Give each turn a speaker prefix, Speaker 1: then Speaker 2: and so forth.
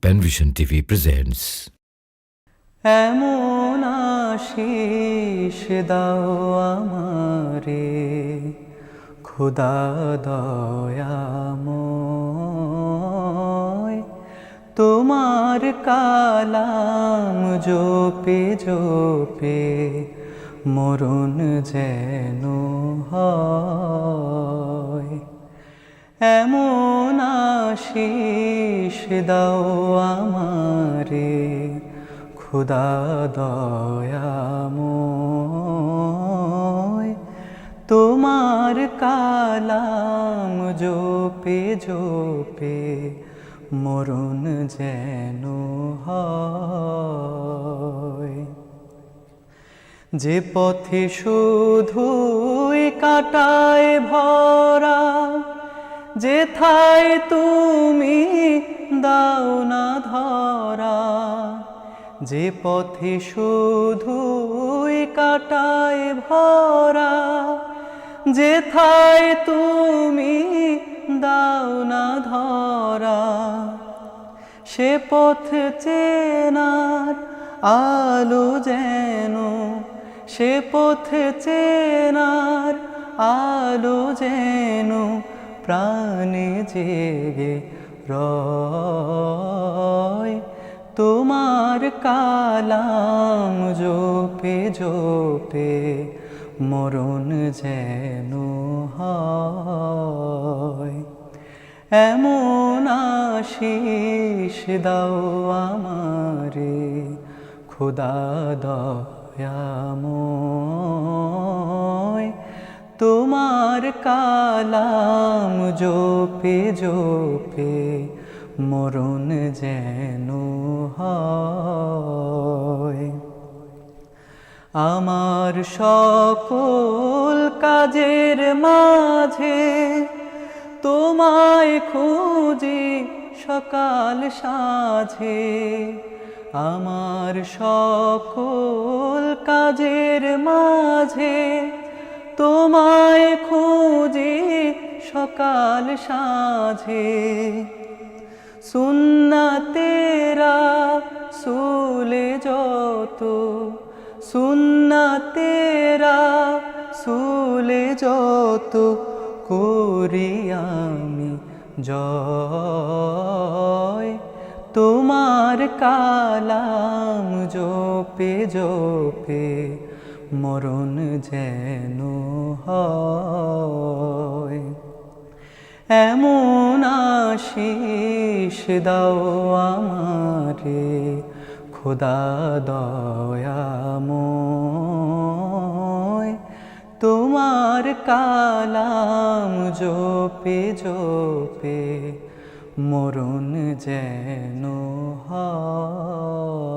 Speaker 1: Penvision TV presents
Speaker 2: এমন আশিস দাও আমারে খোদা দয়াময়, তোমার কালাম জপে জপে মরণ যেন হয়। এমন আশিস দাও আমারে খোদা দয়াময়, তোমার কালাম জপে জপে মরণ যেন হয়। যে পথে শুধুই কাটায় ভরা, যেথায় তুমি দাও না ধরা। যে পথে শুধুই কাটায় ভরা, যেথায় তুমি দাও না ধরা। সে পথ চেনার আলো যেন, সে পথ চেনার আলো যেন প্রাণে জেগে রয়। তোমার কালাম জপে জপে মরণ যেন হয়। এমন আশিস দাও আমারে খোদা দয়াময়, তোমার কালাম জপে জপে মরণ যেন হয়। আমার সকল কাজের মাঝে তোমায় খুঁজি সকাল সাঁঝে। আমার সকল কাজের মাঝে তোমায় খুঁজি সকাল সাঁঝে। সুন্নাতেরা সুলে যত, সুন্নাতেরা সুলে যত করি আমি জয়। তোমার কালাম জপে জপে মরণ যেন হয়। এমন আশিস দাও আমারে খোদা দয়াময়, তোমার কালাম জপে জপে মরণ যেন হয়।